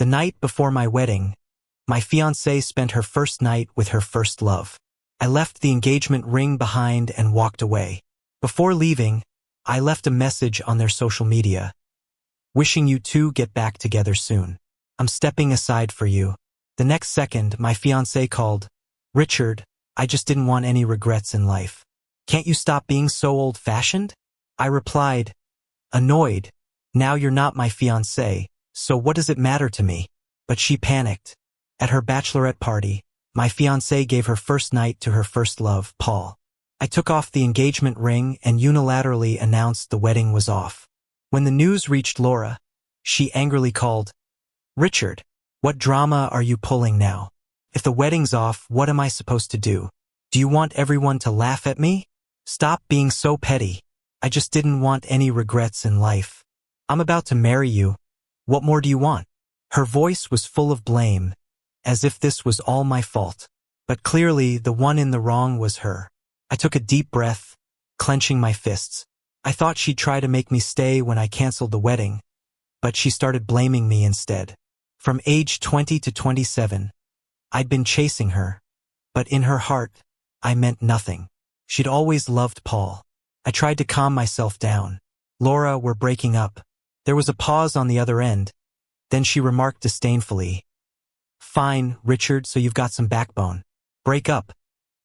The night before my wedding, my fiancée spent her first night with her first love. I left the engagement ring behind and walked away. Before leaving, I left a message on their social media, wishing you two get back together soon. I'm stepping aside for you. The next second, my fiancé called, Richard, I just didn't want any regrets in life. Can't you stop being so old-fashioned? I replied, annoyed, now you're not my fiancé, so what does it matter to me? But she panicked. At her bachelorette party, my fiancé gave her first night to her first love, Paul. I took off the engagement ring and unilaterally announced the wedding was off. When the news reached Laura, she angrily called, Richard, what drama are you pulling now? If the wedding's off, what am I supposed to do? Do you want everyone to laugh at me? Stop being so petty. I just didn't want any regrets in life. I'm about to marry you. What more do you want? Her voice was full of blame, as if this was all my fault. But clearly, the one in the wrong was her. I took a deep breath, clenching my fists. I thought she'd try to make me stay when I canceled the wedding, but she started blaming me instead. From age 20 to 27, I'd been chasing her, but in her heart, I meant nothing. She'd always loved Paul. I tried to calm myself down. Laura, we're breaking up. There was a pause on the other end. Then she remarked disdainfully, Fine, Richard, so you've got some backbone. Break up.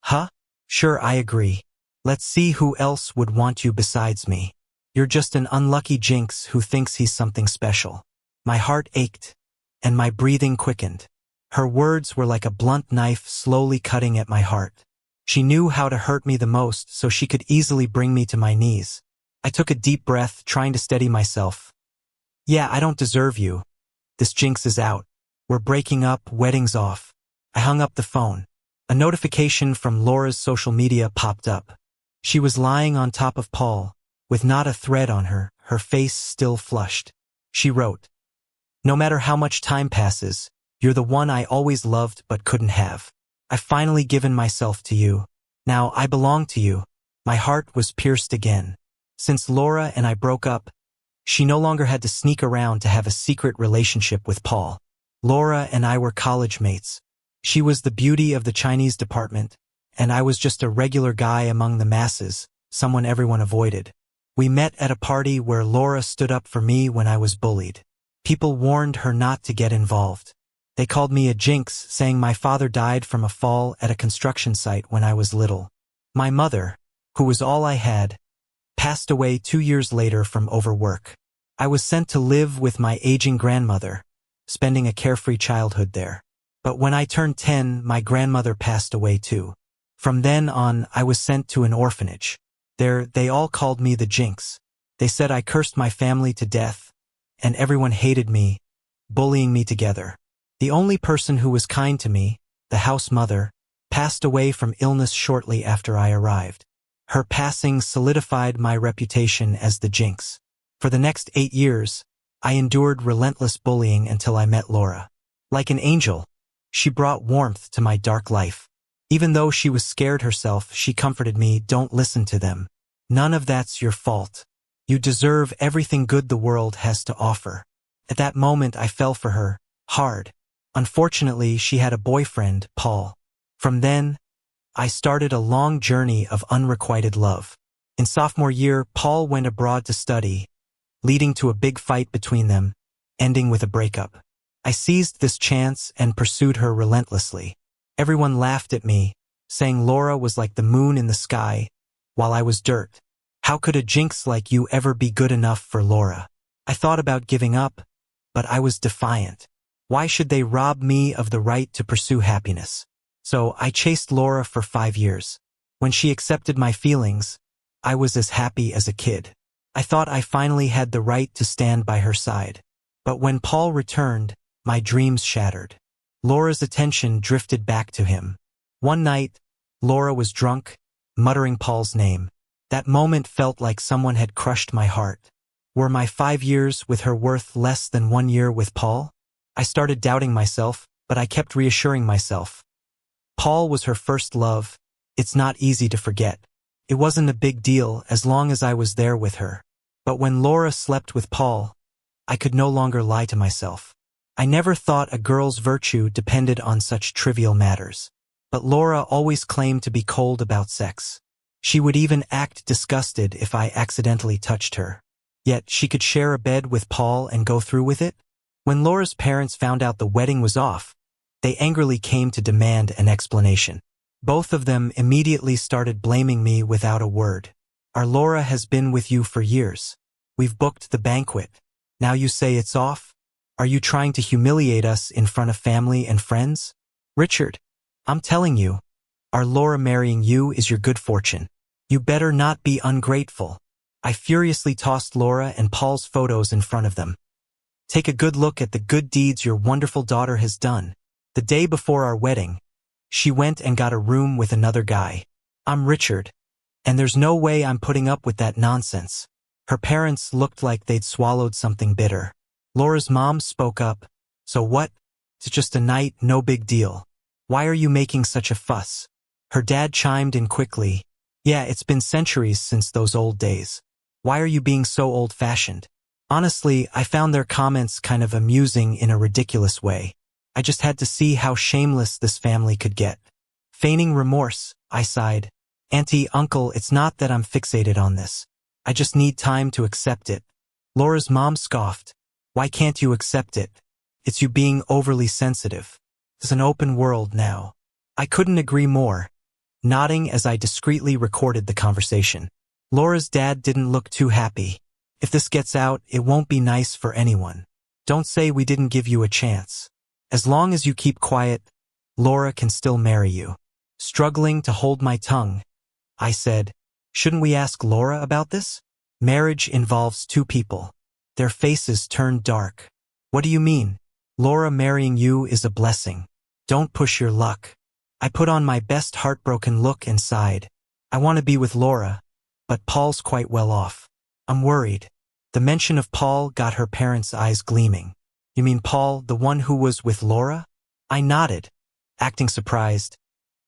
Huh? Sure, I agree. Let's see who else would want you besides me. You're just an unlucky jinx who thinks he's something special. My heart ached, and my breathing quickened. Her words were like a blunt knife slowly cutting at my heart. She knew how to hurt me the most, so she could easily bring me to my knees. I took a deep breath, trying to steady myself. Yeah, I don't deserve you. This jinx is out. We're breaking up, wedding's off. I hung up the phone. A notification from Laura's social media popped up. She was lying on top of Paul, with not a thread on her, her face still flushed. She wrote, No matter how much time passes, you're the one I always loved but couldn't have. I've finally given myself to you. Now I belong to you. My heart was pierced again. Since Laura and I broke up, she no longer had to sneak around to have a secret relationship with Paul. Laura and I were college mates. She was the beauty of the Chinese department, and I was just a regular guy among the masses, someone everyone avoided. We met at a party where Laura stood up for me when I was bullied. People warned her not to get involved. They called me a jinx, saying my father died from a fall at a construction site when I was little. My mother, who was all I had, passed away 2 years later from overwork. I was sent to live with my aging grandmother, spending a carefree childhood there. But when I turned 10, my grandmother passed away too. From then on, I was sent to an orphanage. There, they all called me the jinx. They said I cursed my family to death, and everyone hated me, bullying me together. The only person who was kind to me, the house mother, passed away from illness shortly after I arrived. Her passing solidified my reputation as the jinx. For the next 8 years, I endured relentless bullying until I met Laura. Like an angel, she brought warmth to my dark life. Even though she was scared herself, she comforted me, Don't listen to them. None of that's your fault. You deserve everything good the world has to offer. At that moment, I fell for her, hard. Unfortunately, she had a boyfriend, Paul. From then, I started a long journey of unrequited love. In sophomore year, Paul went abroad to study, leading to a big fight between them, ending with a breakup. I seized this chance and pursued her relentlessly. Everyone laughed at me, saying Laura was like the moon in the sky, while I was dirt. How could a jinx like you ever be good enough for Laura? I thought about giving up, but I was defiant. Why should they rob me of the right to pursue happiness? So I chased Laura for 5 years. When she accepted my feelings, I was as happy as a kid. I thought I finally had the right to stand by her side. But when Paul returned, my dreams shattered. Laura's attention drifted back to him. One night, Laura was drunk, muttering Paul's name. That moment felt like someone had crushed my heart. Were my 5 years with her worth less than 1 year with Paul? I started doubting myself, but I kept reassuring myself. Paul was her first love. It's not easy to forget. It wasn't a big deal as long as I was there with her. But when Laura slept with Paul, I could no longer lie to myself. I never thought a girl's virtue depended on such trivial matters. But Laura always claimed to be cold about sex. She would even act disgusted if I accidentally touched her. Yet she could share a bed with Paul and go through with it? When Laura's parents found out the wedding was off, they angrily came to demand an explanation. Both of them immediately started blaming me without a word. Our Laura has been with you for years. We've booked the banquet. Now you say it's off? Are you trying to humiliate us in front of family and friends? Richard, I'm telling you, our Laura marrying you is your good fortune. You better not be ungrateful. I furiously tossed Laura and Paul's photos in front of them. Take a good look at the good deeds your wonderful daughter has done. The day before our wedding, she went and got a room with another guy. I'm Richard, and there's no way I'm putting up with that nonsense. Her parents looked like they'd swallowed something bitter. Laura's mom spoke up. So what? It's just a night, no big deal. Why are you making such a fuss? Her dad chimed in quickly. Yeah, it's been centuries since those old days. Why are you being so old-fashioned? Honestly, I found their comments kind of amusing in a ridiculous way. I just had to see how shameless this family could get. Feigning remorse, I sighed. Auntie, uncle, it's not that I'm fixated on this. I just need time to accept it. Laura's mom scoffed. Why can't you accept it? It's you being overly sensitive. It's an open world now. I couldn't agree more, nodding as I discreetly recorded the conversation. Laura's dad didn't look too happy. If this gets out, it won't be nice for anyone. Don't say we didn't give you a chance. As long as you keep quiet, Laura can still marry you. Struggling to hold my tongue, I said, shouldn't we ask Laura about this? Marriage involves two people. Their faces turned dark. What do you mean? Laura marrying you is a blessing. Don't push your luck. I put on my best heartbroken look and sighed. I want to be with Laura, but Paul's quite well off. I'm worried. The mention of Paul got her parents' eyes gleaming. You mean Paul, the one who was with Laura? I nodded, acting surprised.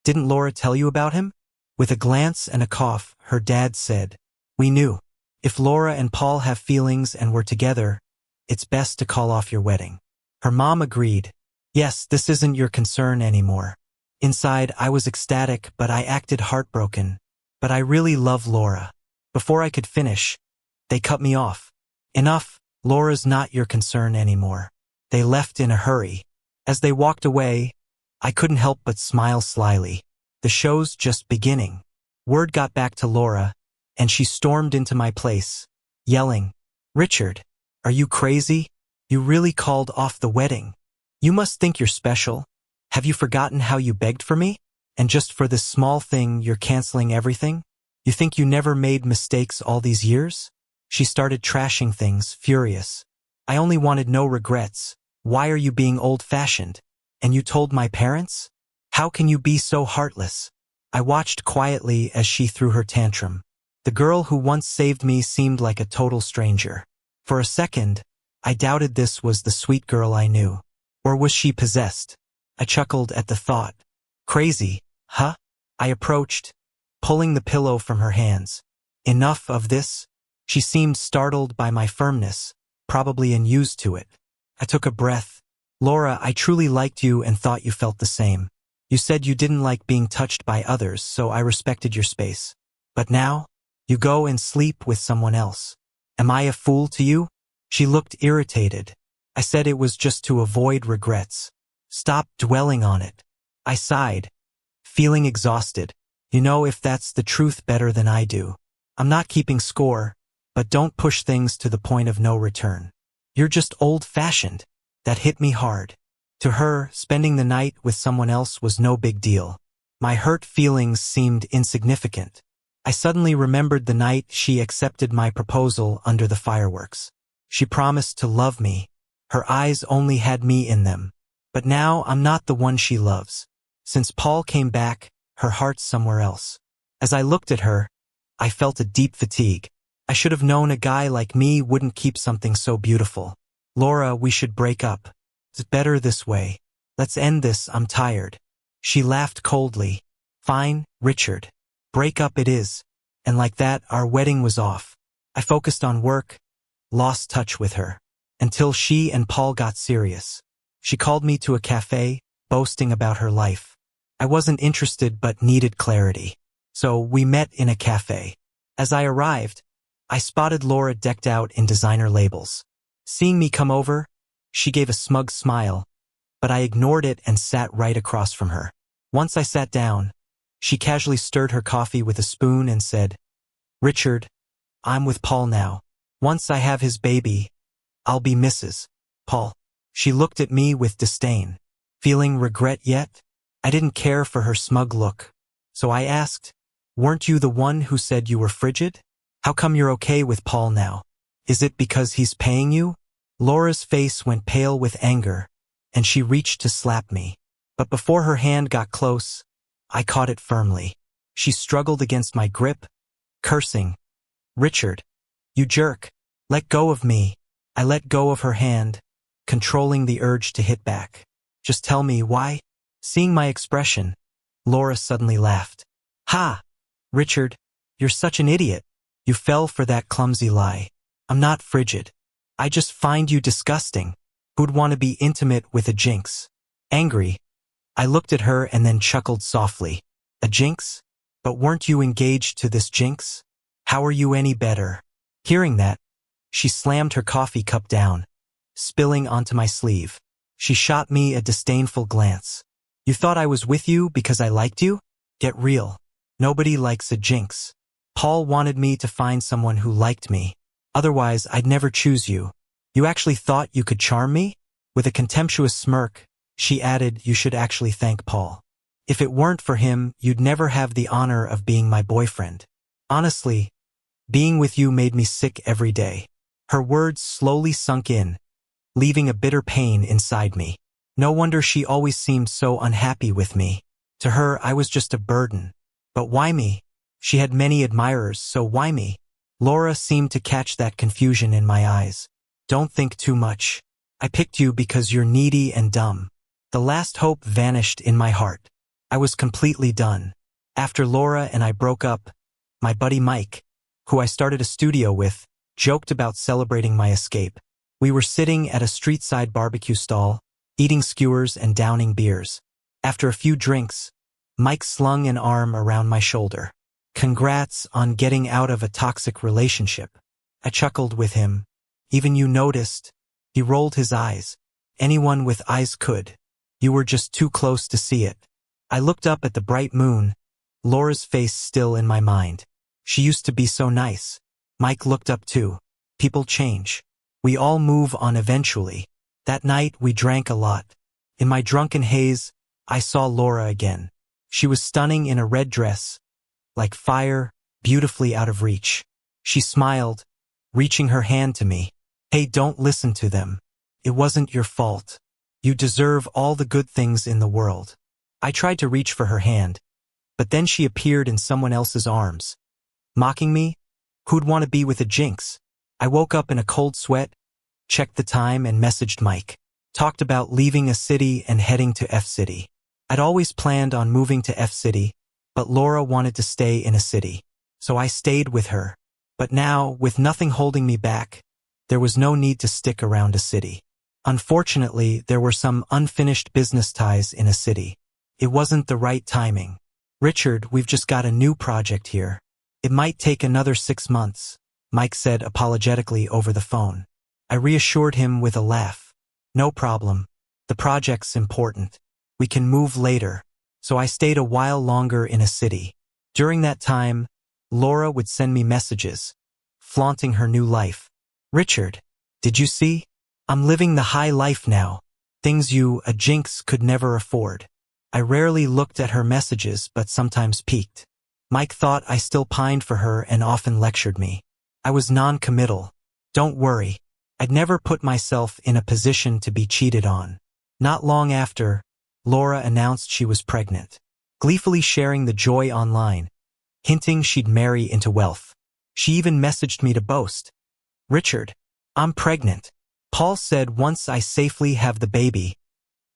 Didn't Laura tell you about him? With a glance and a cough, her dad said, we knew. If Laura and Paul have feelings and we're together, it's best to call off your wedding. Her mom agreed. Yes, this isn't your concern anymore. Inside, I was ecstatic, but I acted heartbroken. But I really love Laura. Before I could finish, they cut me off. Enough, Laura's not your concern anymore. They left in a hurry. As they walked away, I couldn't help but smile slyly. The show's just beginning. Word got back to Laura, and she stormed into my place, yelling, Richard, are you crazy? You really called off the wedding. You must think you're special. Have you forgotten how you begged for me? And just for this small thing, you're canceling everything? You think you never made mistakes all these years? She started trashing things, furious. I only wanted no regrets. Why are you being old-fashioned? And you told my parents? How can you be so heartless? I watched quietly as she threw her tantrum. The girl who once saved me seemed like a total stranger. For a second, I doubted this was the sweet girl I knew. Or was she possessed? I chuckled at the thought. Crazy, huh? I approached, pulling the pillow from her hands. Enough of this? She seemed startled by my firmness, probably unused to it. I took a breath. Laura, I truly liked you and thought you felt the same. You said you didn't like being touched by others, so I respected your space. But now, you go and sleep with someone else. Am I a fool to you? She looked irritated. I said it was just to avoid regrets. Stop dwelling on it. I sighed, feeling exhausted. You know if that's the truth better than I do. I'm not keeping score, but don't push things to the point of no return. You're just old-fashioned. That hit me hard. To her, spending the night with someone else was no big deal. My hurt feelings seemed insignificant. I suddenly remembered the night she accepted my proposal under the fireworks. She promised to love me. Her eyes only had me in them. But now I'm not the one she loves. Since Paul came back, her heart's somewhere else. As I looked at her, I felt a deep fatigue. I should have known a guy like me wouldn't keep something so beautiful. Laura, we should break up. It's better this way. Let's end this, I'm tired. She laughed coldly. Fine, Richard. Break up it is. And like that, our wedding was off. I focused on work, lost touch with her. Until she and Paul got serious. She called me to a cafe, boasting about her life. I wasn't interested but needed clarity. So we met in a cafe. As I arrived, I spotted Laura decked out in designer labels. Seeing me come over, she gave a smug smile, but I ignored it and sat right across from her. Once I sat down, she casually stirred her coffee with a spoon and said, "Richard, I'm with Paul now. Once I have his baby, I'll be Mrs. Paul." She looked at me with disdain. Feeling regret yet? I didn't care for her smug look. So I asked, "Weren't you the one who said you were frigid? How come you're okay with Paul now? Is it because he's paying you?" Laura's face went pale with anger, and she reached to slap me. But before her hand got close, I caught it firmly. She struggled against my grip, cursing, "Richard, you jerk. Let go of me." I let go of her hand, controlling the urge to hit back. "Just tell me why?" Seeing my expression, Laura suddenly laughed. "Ha! Richard, you're such an idiot. You fell for that clumsy lie. I'm not frigid. I just find you disgusting. Who'd want to be intimate with a jinx?" Angry, I looked at her and then chuckled softly. "A jinx? But weren't you engaged to this jinx? How are you any better?" Hearing that, she slammed her coffee cup down, spilling onto my sleeve. She shot me a disdainful glance. "You thought I was with you because I liked you? Get real. Nobody likes a jinx. Paul wanted me to find someone who liked me. Otherwise, I'd never choose you. You actually thought you could charm me?" With a contemptuous smirk, she added, "You should actually thank Paul. If it weren't for him, you'd never have the honor of being my boyfriend. Honestly, being with you made me sick every day." Her words slowly sunk in, leaving a bitter pain inside me. No wonder she always seemed so unhappy with me. To her, I was just a burden. But why me? She had many admirers, so why me? Laura seemed to catch that confusion in my eyes. "Don't think too much. I picked you because you're needy and dumb." The last hope vanished in my heart. I was completely done. After Laura and I broke up, my buddy Mike, who I started a studio with, joked about celebrating my escape. We were sitting at a street-side barbecue stall, eating skewers and downing beers. After a few drinks, Mike slung an arm around my shoulder. "Congrats on getting out of a toxic relationship." I chuckled with him. "Even you noticed?" He rolled his eyes. "Anyone with eyes could. You were just too close to see it." I looked up at the bright moon, Laura's face still in my mind. She used to be so nice. Mike looked up too. People change. We all move on eventually. That night we drank a lot. In my drunken haze, I saw Laura again. She was stunning in a red dress, like fire, beautifully out of reach. She smiled, reaching her hand to me. "Hey, don't listen to them. It wasn't your fault. You deserve all the good things in the world." I tried to reach for her hand, but then she appeared in someone else's arms. Mocking me? Who'd want to be with a jinx? I woke up in a cold sweat, checked the time and messaged Mike. Talked about leaving a city and heading to F City. I'd always planned on moving to F City, but Laura wanted to stay in a city. So I stayed with her. But now, with nothing holding me back, there was no need to stick around a city. Unfortunately, there were some unfinished business ties in a city. It wasn't the right timing. "Richard, we've just got a new project here. It might take another 6 months, Mike said apologetically over the phone. I reassured him with a laugh. "No problem. The project's important. We can move later." So I stayed a while longer in a city. During that time, Laura would send me messages, flaunting her new life. "Richard, did you see? I'm living the high life now. Things you, a jinx, could never afford." I rarely looked at her messages but sometimes peeked. Mike thought I still pined for her and often lectured me. I was non-committal. Don't worry. I'd never put myself in a position to be cheated on. Not long after, Laura announced she was pregnant, gleefully sharing the joy online, hinting she'd marry into wealth. She even messaged me to boast. "Richard, I'm pregnant. Paul said once I safely have the baby,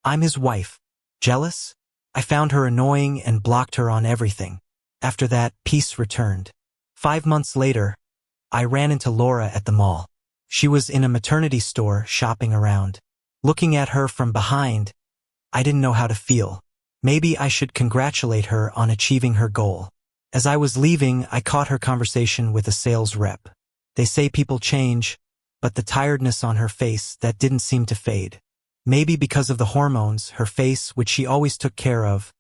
I'm his wife." Jealous? I found her annoying and blocked her on everything. After that, peace returned. 5 months later, I ran into Laura at the mall. She was in a maternity store shopping around. Looking at her from behind, I didn't know how to feel. Maybe I should congratulate her on achieving her goal. As I was leaving, I caught her conversation with a sales rep. They say people change, but the tiredness on her face, that didn't seem to fade. Maybe because of the hormones, her face, which she always took care of,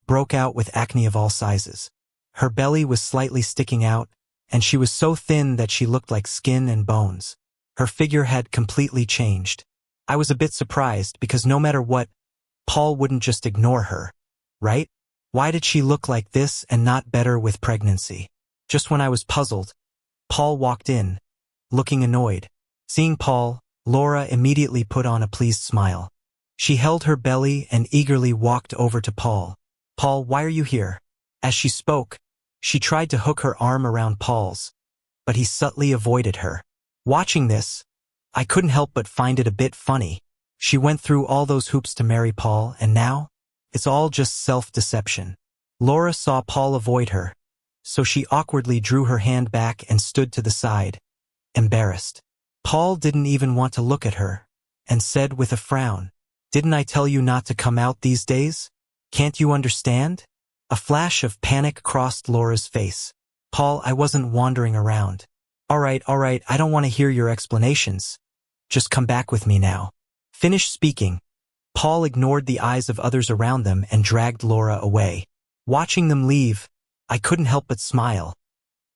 broke out with acne of all sizes. Her belly was slightly sticking out, and she was so thin that she looked like skin and bones. Her figure had completely changed. I was a bit surprised because no matter what, Paul wouldn't just ignore her, right? Why did she look like this and not better with pregnancy? Just when I was puzzled, Paul walked in, looking annoyed. Seeing Paul, Laura immediately put on a pleased smile. She held her belly and eagerly walked over to Paul. "Paul, why are you here?" As she spoke, she tried to hook her arm around Paul's, but he subtly avoided her. Watching this, I couldn't help but find it a bit funny. She went through all those hoops to marry Paul, and now, it's all just self-deception. Laura saw Paul avoid her, so she awkwardly drew her hand back and stood to the side, embarrassed. Paul didn't even want to look at her, and said with a frown, "Didn't I tell you not to come out these days? Can't you understand?" A flash of panic crossed Laura's face. "Paul, I wasn't wandering around." All right, I don't want to hear your explanations. Just come back with me now." Finished speaking, Paul ignored the eyes of others around them and dragged Laura away. Watching them leave, I couldn't help but smile.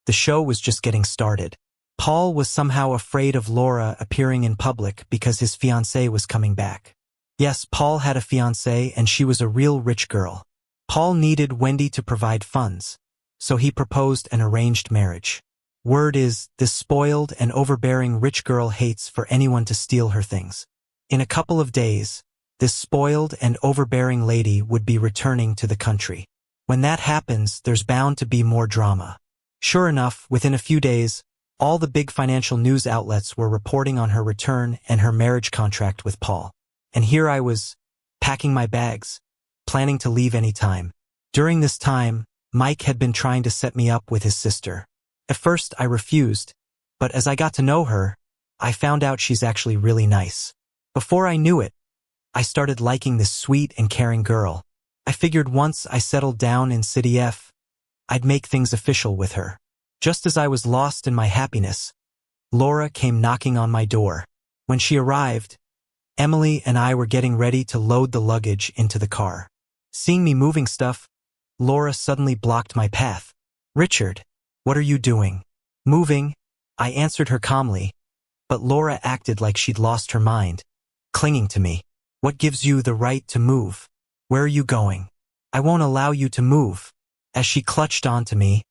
The show was just getting started. Paul was somehow afraid of Laura appearing in public because his fiancée was coming back. Yes, Paul had a fiancée and she was a real rich girl. Paul needed Wendy to provide funds, so he proposed an arranged marriage. Word is, this spoiled and overbearing rich girl hates for anyone to steal her things. In a couple of days, this spoiled and overbearing lady would be returning to the country. When that happens, there's bound to be more drama. Sure enough, within a few days, all the big financial news outlets were reporting on her return and her marriage contract with Paul. And here I was, packing my bags, planning to leave any time. During this time, Mike had been trying to set me up with his sister. At first, I refused, but as I got to know her, I found out she's actually really nice. Before I knew it, I started liking this sweet and caring girl. I figured once I settled down in City F, I'd make things official with her. Just as I was lost in my happiness, Laura came knocking on my door. When she arrived, Emily and I were getting ready to load the luggage into the car. Seeing me moving stuff, Laura suddenly blocked my path. "Richard, what are you doing?" "Moving," I answered her calmly, but Laura acted like she'd lost her mind, clinging to me. "What gives you the right to move? Where are you going?" "I won't allow you to move." As she clutched onto me,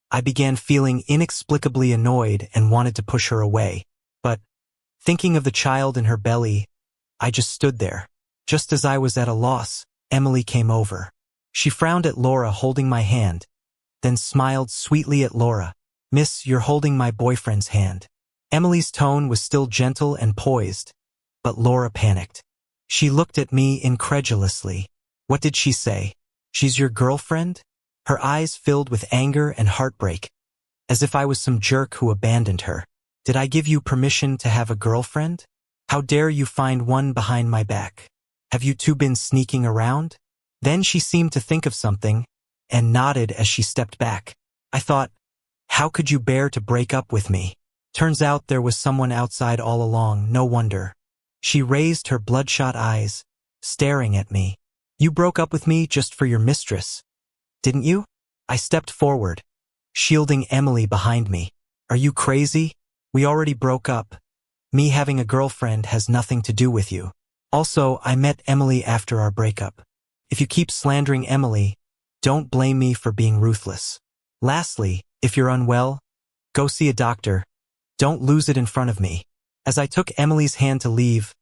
I began feeling inexplicably annoyed and wanted to push her away. But, thinking of the child in her belly, I just stood there. Just as I was at a loss, Emily came over. She frowned at Laura holding my hand, then smiled sweetly at Laura. "Miss, you're holding my boyfriend's hand." Emily's tone was still gentle and poised, but Laura panicked. She looked at me incredulously. What did she say? "She's your girlfriend?" Her eyes filled with anger and heartbreak, as if I was some jerk who abandoned her. "Did I give you permission to have a girlfriend? How dare you find one behind my back? Have you two been sneaking around?" Then she seemed to think of something, and nodded as she stepped back. I thought, how could you bear to break up with me? Turns out there was someone outside all along, no wonder. She raised her bloodshot eyes, staring at me. "You broke up with me just for your mistress, didn't you?" I stepped forward, shielding Emily behind me. "Are you crazy? We already broke up. Me having a girlfriend has nothing to do with you. Also, I met Emily after our breakup. If you keep slandering Emily, don't blame me for being ruthless. Lastly, if you're unwell, go see a doctor. Don't lose it in front of me." As I took Emily's hand to leave,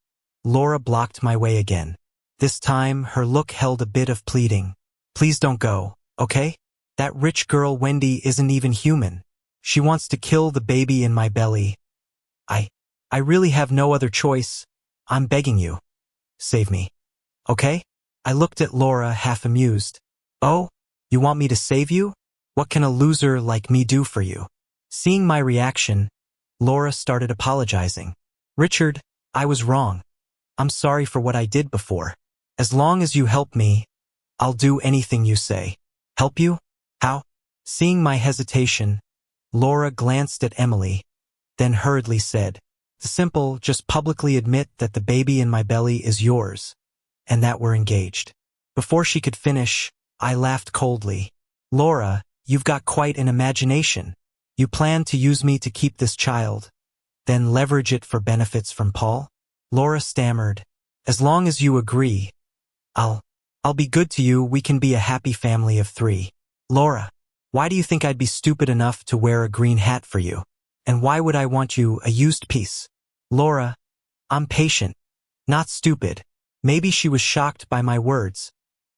Laura blocked my way again. This time, her look held a bit of pleading. "Please don't go, okay? That rich girl Wendy isn't even human. She wants to kill the baby in my belly. I really have no other choice. I'm begging you. Save me. Okay?" I looked at Laura, half amused. "Oh, you want me to save you? What can a loser like me do for you?" Seeing my reaction, Laura started apologizing. "Richard, I was wrong. I'm sorry for what I did before. As long as you help me, I'll do anything you say. Help you? How? Seeing my hesitation, Laura glanced at Emily, then hurriedly said, simple, just publicly admit that the baby in my belly is yours, and that we're engaged. Before she could finish, I laughed coldly. Laura, you've got quite an imagination. You plan to use me to keep this child, then leverage it for benefits from Paul? Laura stammered, as long as you agree, I'll be good to you. We can be a happy family of 3. Laura, why do you think I'd be stupid enough to wear a green hat for you? And why would I want you, a used piece? Laura, I'm patient, not stupid. Maybe she was shocked by my words,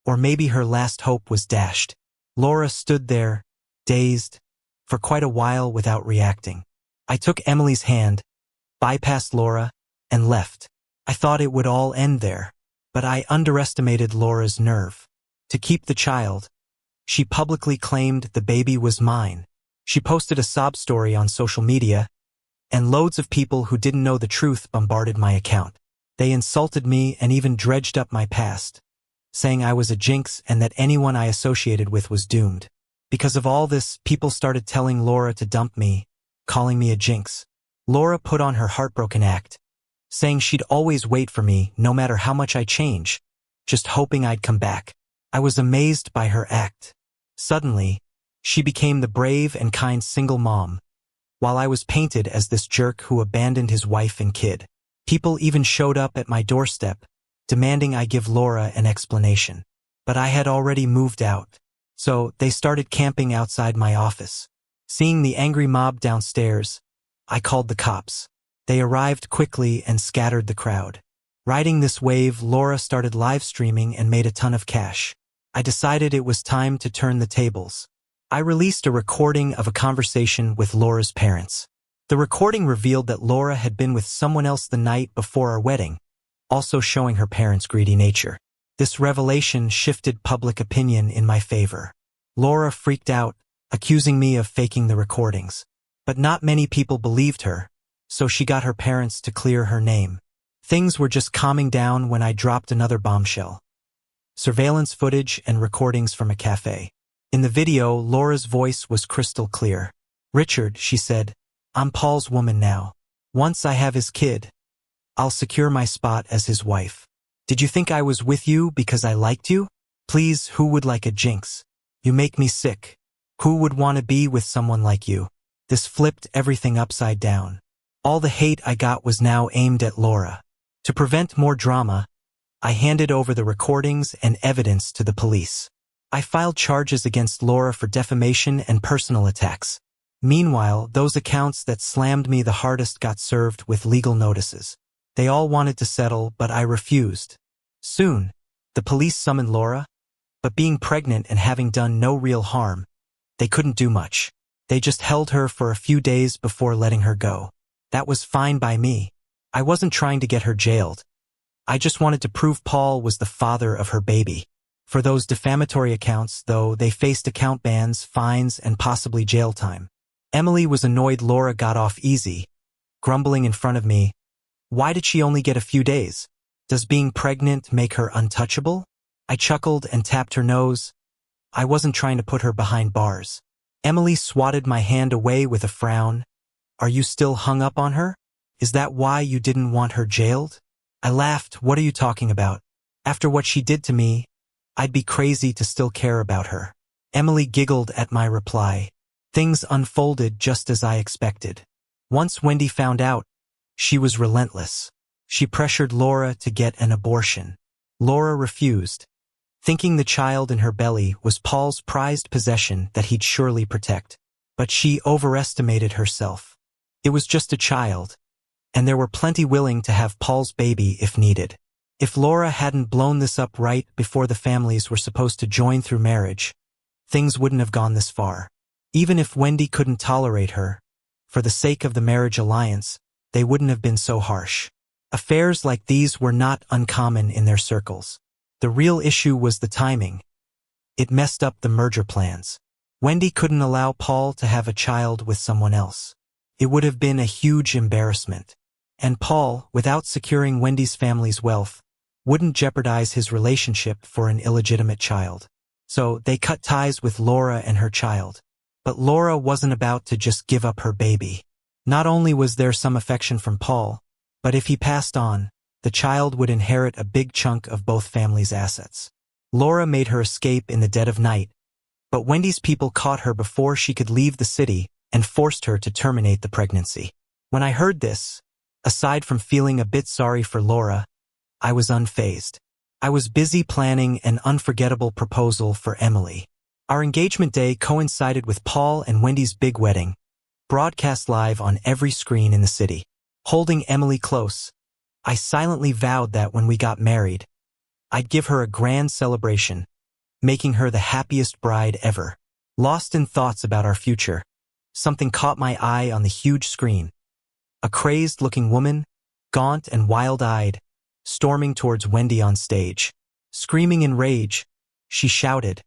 or maybe her last hope was dashed. Laura stood there, dazed, for quite a while without reacting. I took Emily's hand, bypassed Laura, and left. I thought it would all end there, but I underestimated Laura's nerve. To keep the child, she publicly claimed the baby was mine. She posted a sob story on social media, and loads of people who didn't know the truth bombarded my account. They insulted me and even dredged up my past, saying I was a jinx and that anyone I associated with was doomed. Because of all this, people started telling Laura to dump me, calling me a jinx. Laura put on her heartbroken act, saying she'd always wait for me no matter how much I change, just hoping I'd come back. I was amazed by her act. Suddenly, she became the brave and kind single mom, while I was painted as this jerk who abandoned his wife and kid. People even showed up at my doorstep, demanding I give Laura an explanation. But I had already moved out, so they started camping outside my office. Seeing the angry mob downstairs, I called the cops. They arrived quickly and scattered the crowd. Riding this wave, Laura started live streaming and made a ton of cash. I decided it was time to turn the tables. I released a recording of a conversation with Laura's parents. The recording revealed that Laura had been with someone else the night before our wedding, also showing her parents' greedy nature. This revelation shifted public opinion in my favor. Laura freaked out, accusing me of faking the recordings. But not many people believed her, so she got her parents to clear her name. Things were just calming down when I dropped another bombshell. Surveillance footage and recordings from a cafe. In the video, Laura's voice was crystal clear. Richard, she said, I'm Paul's woman now. Once I have his kid, I'll secure my spot as his wife. Did you think I was with you because I liked you? Please, who would like a jinx? You make me sick. Who would want to be with someone like you? This flipped everything upside down. All the hate I got was now aimed at Laura. To prevent more drama, I handed over the recordings and evidence to the police. I filed charges against Laura for defamation and personal attacks. Meanwhile, those accounts that slammed me the hardest got served with legal notices. They all wanted to settle, but I refused. Soon, the police summoned Laura, but being pregnant and having done no real harm, they couldn't do much. They just held her for a few days before letting her go. That was fine by me. I wasn't trying to get her jailed. I just wanted to prove Paul was the father of her baby. For those defamatory accounts, though, they faced account bans, fines, and possibly jail time. Emily was annoyed Laura got off easy, grumbling in front of me. Why did she only get a few days? Does being pregnant make her untouchable? I chuckled and tapped her nose. I wasn't trying to put her behind bars. Emily swatted my hand away with a frown. Are you still hung up on her? Is that why you didn't want her jailed? I laughed. What are you talking about? After what she did to me, I'd be crazy to still care about her. Emily giggled at my reply. Things unfolded just as I expected. Once Wendy found out, she was relentless. She pressured Laura to get an abortion. Laura refused, thinking the child in her belly was Paul's prized possession that he'd surely protect. But she overestimated herself. It was just a child, and there were plenty willing to have Paul's baby if needed. If Laura hadn't blown this up right before the families were supposed to join through marriage, things wouldn't have gone this far. Even if Wendy couldn't tolerate her, for the sake of the marriage alliance, they wouldn't have been so harsh. Affairs like these were not uncommon in their circles. The real issue was the timing. It messed up the merger plans. Wendy couldn't allow Paul to have a child with someone else. It would have been a huge embarrassment. And Paul, without securing Wendy's family's wealth, wouldn't jeopardize his relationship for an illegitimate child. So they cut ties with Laura and her child. But Laura wasn't about to just give up her baby. Not only was there some affection from Paul, but if he passed on, the child would inherit a big chunk of both families' assets. Laura made her escape in the dead of night, but Wendy's people caught her before she could leave the city and forced her to terminate the pregnancy. When I heard this, aside from feeling a bit sorry for Laura, I was unfazed. I was busy planning an unforgettable proposal for Emily. Our engagement day coincided with Paul and Wendy's big wedding, broadcast live on every screen in the city. Holding Emily close, I silently vowed that when we got married, I'd give her a grand celebration, making her the happiest bride ever. Lost in thoughts about our future, something caught my eye on the huge screen. A crazed-looking woman, gaunt and wild-eyed, storming towards Wendy on stage. Screaming in rage, she shouted,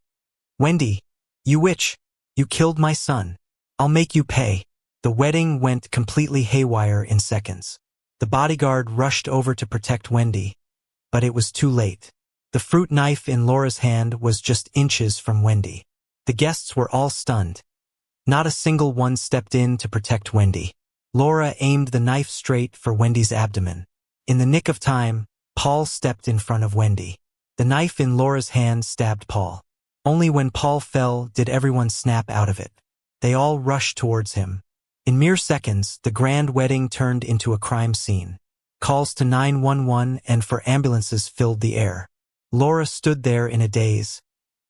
"Wendy, you witch! You killed my son. I'll make you pay." The wedding went completely haywire in seconds. The bodyguard rushed over to protect Wendy, but it was too late. The fruit knife in Laura's hand was just inches from Wendy. The guests were all stunned. Not a single one stepped in to protect Wendy. Laura aimed the knife straight for Wendy's abdomen. In the nick of time, Paul stepped in front of Wendy. The knife in Laura's hand stabbed Paul. Only when Paul fell did everyone snap out of it. They all rushed towards him. In mere seconds, the grand wedding turned into a crime scene. Calls to 911 and for ambulances filled the air. Laura stood there in a daze,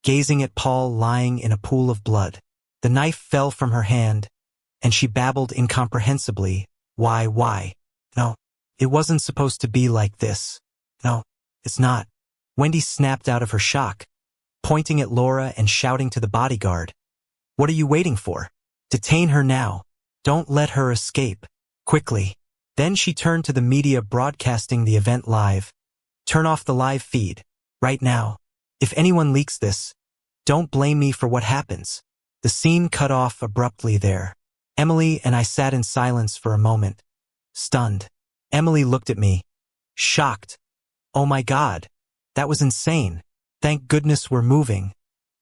gazing at Paul lying in a pool of blood. The knife fell from her hand, and she babbled incomprehensibly, Why? No, it wasn't supposed to be like this. No, it's not." Wendy snapped out of her shock, pointing at Laura and shouting to the bodyguard, "What are you waiting for? Detain her now. Don't let her escape. Quickly." Then she turned to the media broadcasting the event live. "Turn off the live feed. Right now. If anyone leaks this, don't blame me for what happens." The scene cut off abruptly there. Emily and I sat in silence for a moment, stunned. Emily looked at me, shocked. "Oh my God, that was insane. Thank goodness we're moving.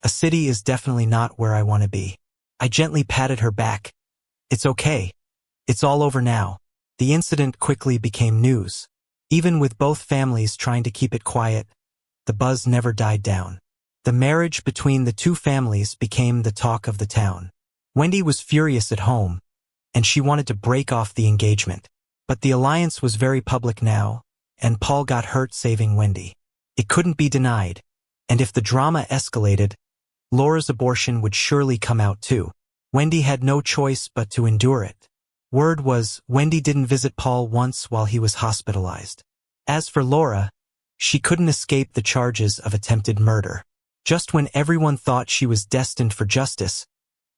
A city is definitely not where I want to be." I gently patted her back. "It's okay. It's all over now." The incident quickly became news. Even with both families trying to keep it quiet, the buzz never died down. The marriage between the two families became the talk of the town. Wendy was furious at home, and she wanted to break off the engagement. But the alliance was very public now, and Paul got hurt saving Wendy. It couldn't be denied, and if the drama escalated, Laura's abortion would surely come out too. Wendy had no choice but to endure it. Word was, Wendy didn't visit Paul once while he was hospitalized. As for Laura, she couldn't escape the charges of attempted murder. Just when everyone thought she was destined for justice,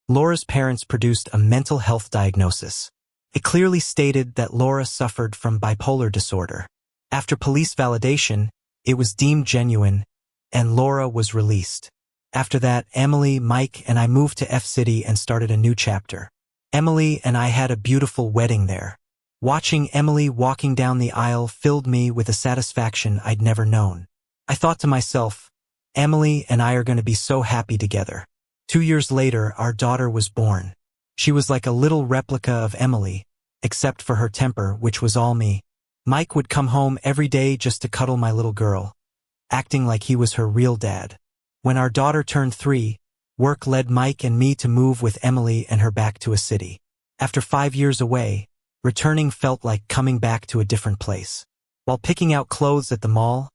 Laura's parents produced a mental health diagnosis. It clearly stated that Laura suffered from bipolar disorder. After police validation, it was deemed genuine, and Laura was released. After that, Emily, Mike, and I moved to F-City and started a new chapter. Emily and I had a beautiful wedding there. Watching Emily walking down the aisle filled me with a satisfaction I'd never known. I thought to myself, Emily and I are going to be so happy together. 2 years later, our daughter was born. She was like a little replica of Emily, except for her temper, which was all me. Mike would come home every day just to cuddle my little girl, acting like he was her real dad. When our daughter turned 3, work led Mike and me to move with Emily and her back to a city. After 5 years away, returning felt like coming back to a different place. While picking out clothes at the mall,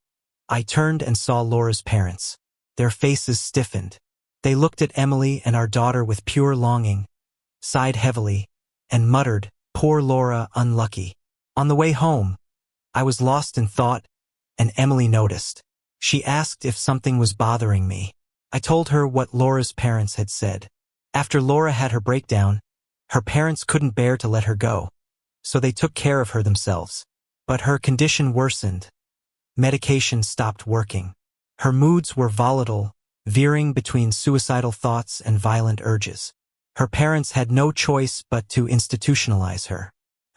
I turned and saw Laura's parents. Their faces stiffened. They looked at Emily and our daughter with pure longing, sighed heavily, and muttered, "Poor Laura, unlucky." On the way home, I was lost in thought, and Emily noticed. She asked if something was bothering me. I told her what Laura's parents had said. After Laura had her breakdown, her parents couldn't bear to let her go, so they took care of her themselves. But her condition worsened. Medication stopped working. Her moods were volatile, veering between suicidal thoughts and violent urges. Her parents had no choice but to institutionalize her.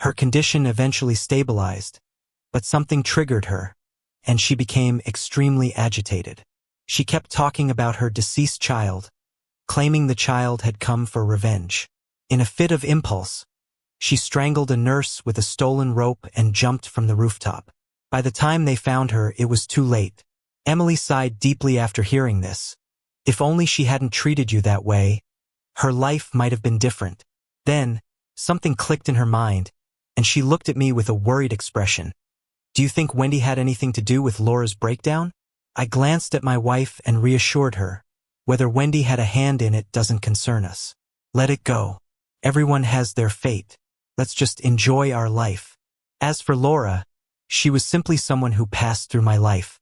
Her condition eventually stabilized, but something triggered her, and she became extremely agitated. She kept talking about her deceased child, claiming the child had come for revenge. In a fit of impulse, she strangled a nurse with a stolen rope and jumped from the rooftop. By the time they found her, it was too late. Emily sighed deeply after hearing this. If only she hadn't treated you that way, her life might have been different. Then, something clicked in her mind, and she looked at me with a worried expression. Do you think Wendy had anything to do with Laura's breakdown? I glanced at my wife and reassured her. Whether Wendy had a hand in it doesn't concern us. Let it go. Everyone has their fate. Let's just enjoy our life. As for Laura, she was simply someone who passed through my life.